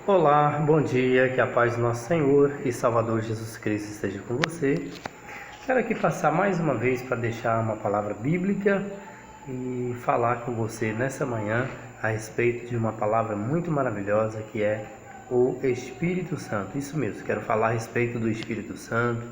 Olá, bom dia, que a paz do nosso Senhor e Salvador Jesus Cristo esteja com você. Quero aqui passar mais uma vez para deixar uma palavra bíblica e falar com você nessa manhã a respeito de uma palavra muito maravilhosa que é o Espírito Santo. Isso mesmo, quero falar a respeito do Espírito Santo,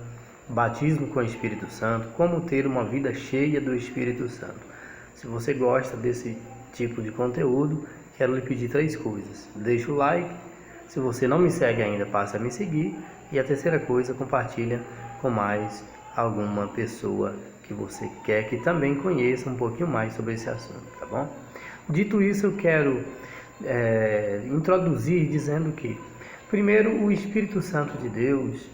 batismo com o Espírito Santo, como ter uma vida cheia do Espírito Santo. Se você gosta desse tipo de conteúdo, quero lhe pedir 3 coisas. Deixa o like. Se você não me segue ainda, passe a me seguir. E a terceira coisa, compartilha com mais alguma pessoa que você quer que também conheça um pouquinho mais sobre esse assunto, tá bom? Dito isso, eu quero introduzir dizendo que, primeiro, o Espírito Santo de Deus,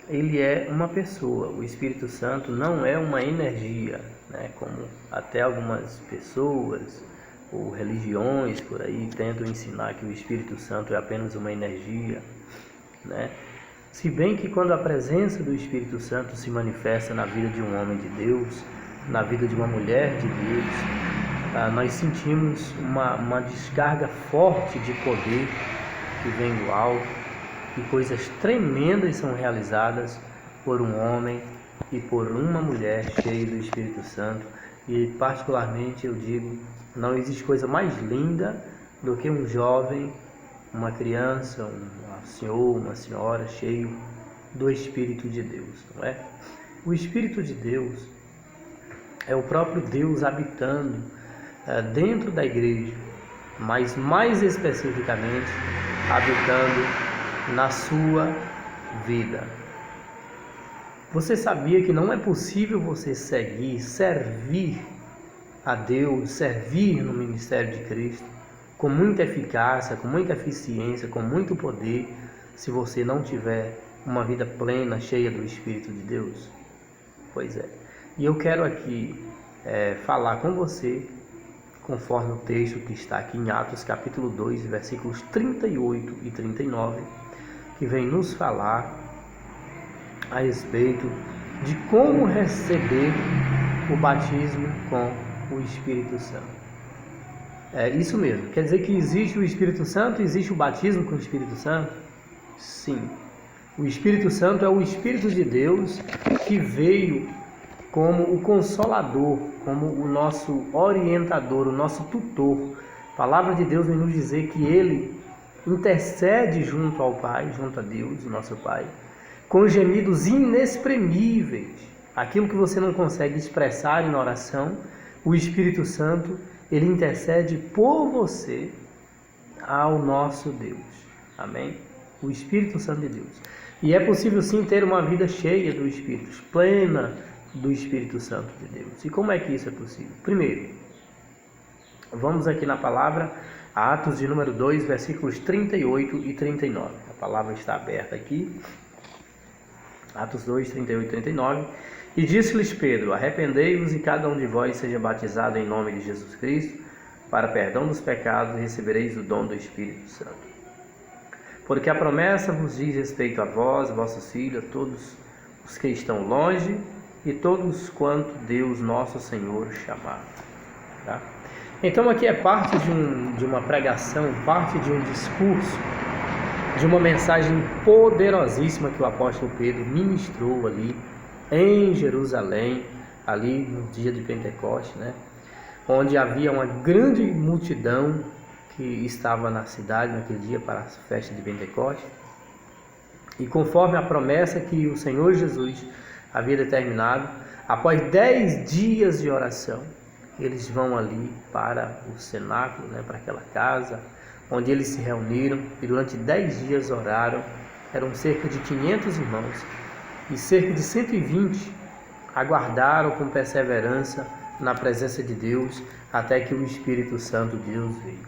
ele é uma pessoa. O Espírito Santo não é uma energia, né? Como até algumas pessoas ou religiões por aí tentam ensinar que o Espírito Santo é apenas uma energia, né? Se bem que quando a presença do Espírito Santo se manifesta na vida de um homem de Deus, na vida de uma mulher de Deus, nós sentimos uma descarga forte de poder que vem do alto, e coisas tremendas são realizadas por um homem e por uma mulher cheia do Espírito Santo. E particularmente eu digo, não existe coisa mais linda do que um jovem, uma criança, um senhor, uma senhora cheio do Espírito de Deus, não é? O Espírito de Deus é o próprio Deus habitando dentro da igreja, mas mais especificamente habitando na sua vida. Você sabia que não é possível você servir a Deus, servir no ministério de Cristo com muita eficácia, com muita eficiência, com muito poder, se você não tiver uma vida plena, cheia do Espírito de Deus? Pois é. E eu quero aqui falar com você, conforme o texto que está aqui em Atos capítulo 2, versículos 38 e 39, que vem nos falar a respeito de como receber o batismo com o Espírito Santo. É isso mesmo, quer dizer que existe o Espírito Santo, existe o batismo com o Espírito Santo? Sim. O Espírito Santo é o Espírito de Deus que veio como o Consolador, como o nosso orientador, o nosso tutor. A palavra de Deus vem nos dizer que Ele intercede junto ao Pai, junto a Deus, o nosso Pai, com gemidos inexprimíveis. Aquilo que você não consegue expressar em oração, o Espírito Santo, ele intercede por você ao nosso Deus. Amém? O Espírito Santo de Deus. E é possível sim ter uma vida cheia do Espírito, plena do Espírito Santo de Deus. E como é que isso é possível? Primeiro, vamos aqui na palavra, Atos de número 2, versículos 38 e 39. A palavra está aberta aqui. Atos 2, 38 e 39. E disse-lhes Pedro: arrependei-vos e cada um de vós seja batizado em nome de Jesus Cristo, para perdão dos pecados, e recebereis o dom do Espírito Santo. Porque a promessa vos diz respeito a vós, vossos filhos, a todos os que estão longe, e todos quanto Deus nosso Senhor chamar. Tá? Então aqui é parte de uma pregação, parte de um discurso, de uma mensagem poderosíssima que o apóstolo Pedro ministrou ali em Jerusalém, ali no dia de Pentecostes, né? Onde havia uma grande multidão que estava na cidade naquele dia para a festa de Pentecostes. E conforme a promessa que o Senhor Jesus havia determinado, após 10 dias de oração, eles vão ali para o cenáculo, né? Para aquela casa onde eles se reuniram e durante 10 dias oraram. Eram cerca de 500 irmãos e cerca de 120 aguardaram com perseverança na presença de Deus até que o Espírito Santo de Deus veio.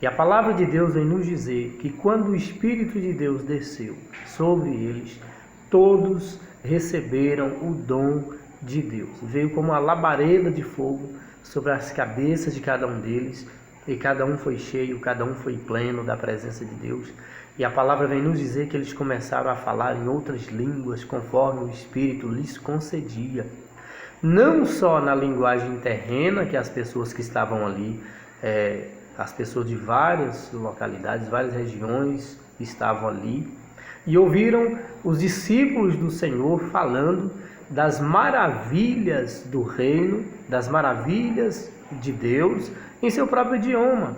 E a palavra de Deus vem nos dizer que quando o Espírito de Deus desceu sobre eles, todos receberam o dom de Deus. Veio como uma labareda de fogo sobre as cabeças de cada um deles, e cada um foi cheio, cada um foi pleno da presença de Deus. E a palavra vem nos dizer que eles começaram a falar em outras línguas, conforme o Espírito lhes concedia. Não só na linguagem terrena, que as pessoas que estavam ali As pessoas de várias localidades, várias regiões estavam ali e ouviram os discípulos do Senhor falando das maravilhas do reino, das maravilhas de Deus em seu próprio idioma.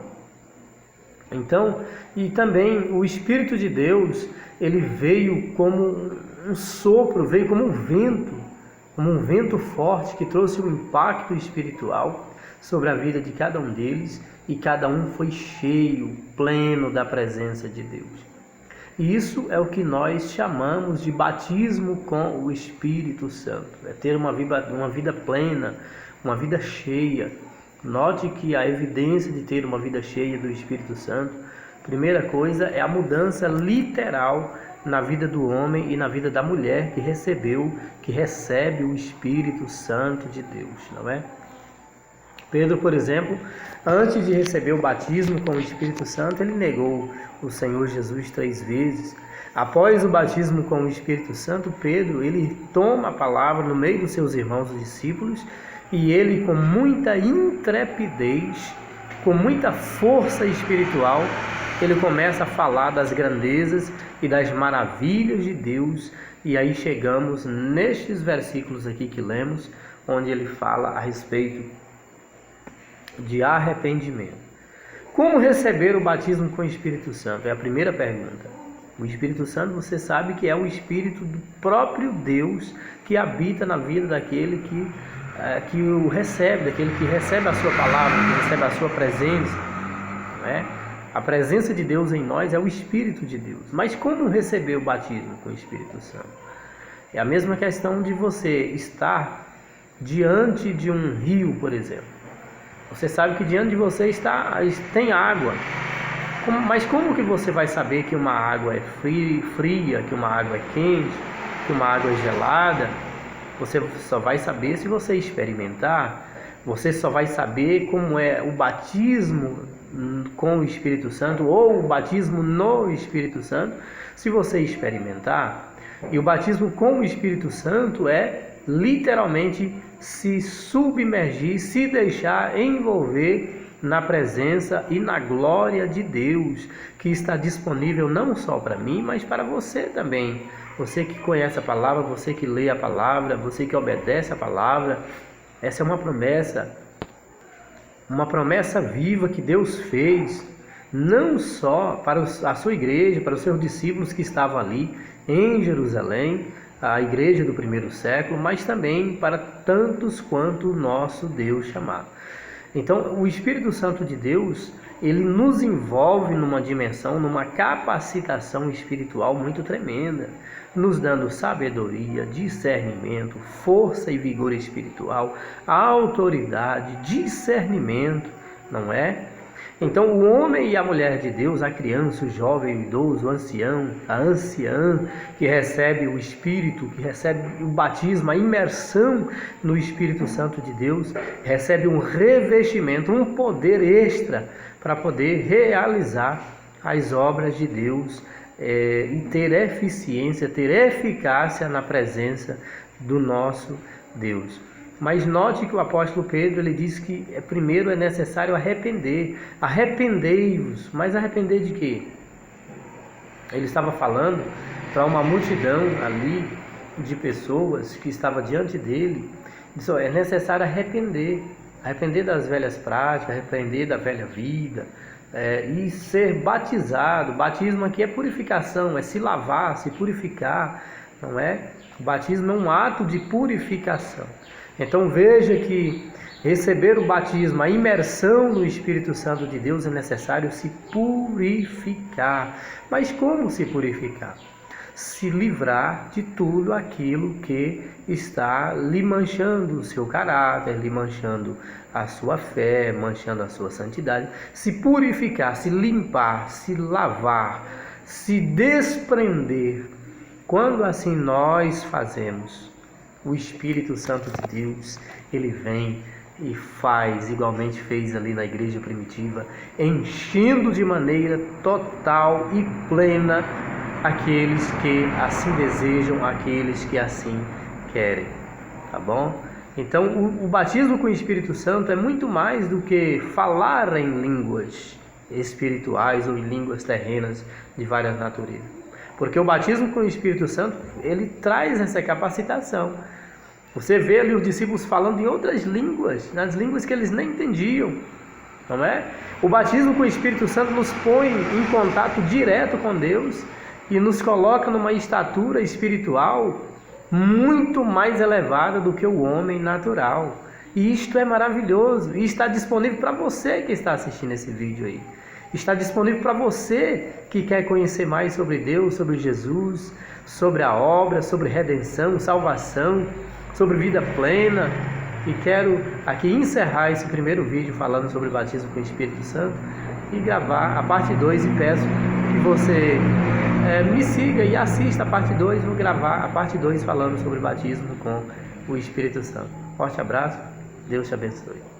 Então, e também o Espírito de Deus, ele veio como um sopro, veio como um vento forte que trouxe um impacto espiritual sobre a vida de cada um deles, e cada um foi cheio, pleno da presença de Deus. E isso é o que nós chamamos de batismo com o Espírito Santo, é ter uma vida plena, uma vida cheia. Note que a evidência de ter uma vida cheia do Espírito Santo, primeira coisa, é a mudança literal na vida do homem e na vida da mulher que recebe o Espírito Santo de Deus, não é? Pedro, por exemplo, antes de receber o batismo com o Espírito Santo, ele negou o Senhor Jesus 3 vezes. Após o batismo com o Espírito Santo, Pedro, ele toma a palavra no meio dos seus irmãos, os discípulos, e ele, com muita intrepidez, com muita força espiritual, ele começa a falar das grandezas e das maravilhas de Deus. E aí chegamos nestes versículos aqui que lemos, onde ele fala a respeito de arrependimento. Como receber o batismo com o Espírito Santo? É a primeira pergunta. O Espírito Santo, você sabe que é o Espírito do próprio Deus que habita na vida daquele que o recebe, daquele que recebe a sua palavra, que recebe a sua presença, não é? A presença de Deus em nós é o Espírito de Deus. Mas como receber o batismo com o Espírito Santo? É a mesma questão de você estar diante de um rio, por exemplo. Você sabe que diante de você tem água. Mas como que você vai saber que uma água é fria, que uma água é quente, que uma água é gelada? Você só vai saber se você experimentar. Você só vai saber como é o batismo com o Espírito Santo ou o batismo no Espírito Santo se você experimentar. E o batismo com o Espírito Santo é literalmente se submergir, se deixar envolver na presença e na glória de Deus, que está disponível não só para mim, mas para você também. Você que conhece a palavra, você que lê a palavra, você que obedece a palavra. Essa é uma promessa viva que Deus fez, não só para a sua igreja, para os seus discípulos que estavam ali em Jerusalém, a igreja do primeiro século, mas também para tantos quanto o nosso Deus chamar. Então, o Espírito Santo de Deus, ele nos envolve numa dimensão, numa capacitação espiritual muito tremenda, nos dando sabedoria, discernimento, força e vigor espiritual, autoridade, discernimento, não é? Então, o homem e a mulher de Deus, a criança, o jovem, o idoso, o ancião, a anciã, que recebe o Espírito, que recebe o batismo, a imersão no Espírito Santo de Deus, recebe um revestimento, um poder extra para poder realizar as obras de Deus e ter eficiência, ter eficácia na presença do nosso Deus. Mas note que o apóstolo Pedro, ele diz que primeiro é necessário arrepender. Arrependei-vos. Mas arrepender de quê? Ele estava falando para uma multidão ali de pessoas que estava diante dele. Disse, é necessário arrepender. Arrepender das velhas práticas, arrepender da velha vida. E ser batizado. Batismo aqui é purificação, é se lavar, se purificar, não é? O batismo é um ato de purificação. Então veja que receber o batismo, a imersão no Espírito Santo de Deus, é necessário se purificar. Mas como se purificar? Se livrar de tudo aquilo que está lhe manchando o seu caráter, lhe manchando a sua fé, manchando a sua santidade. Se purificar, se limpar, se lavar, se desprender. Quando assim nós fazemos, o Espírito Santo de Deus, ele vem e faz, igualmente fez ali na igreja primitiva, enchendo de maneira total e plena aqueles que assim desejam, aqueles que assim querem, tá bom? Então, o batismo com o Espírito Santo é muito mais do que falar em línguas espirituais ou em línguas terrenas de várias naturezas. Porque o batismo com o Espírito Santo, ele traz essa capacitação. Você vê ali os discípulos falando em outras línguas, nas línguas que eles nem entendiam, não é? O batismo com o Espírito Santo nos põe em contato direto com Deus e nos coloca numa estatura espiritual muito mais elevada do que o homem natural. E isto é maravilhoso e está disponível para você que está assistindo esse vídeo aí. Está disponível para você que quer conhecer mais sobre Deus, sobre Jesus, sobre a obra, sobre redenção, salvação, sobre vida plena. E quero aqui encerrar esse primeiro vídeo falando sobre o batismo com o Espírito Santo e gravar a parte 2 e peço que você me siga e assista a parte 2, vou gravar a parte 2 falando sobre o batismo com o Espírito Santo. Forte abraço, Deus te abençoe.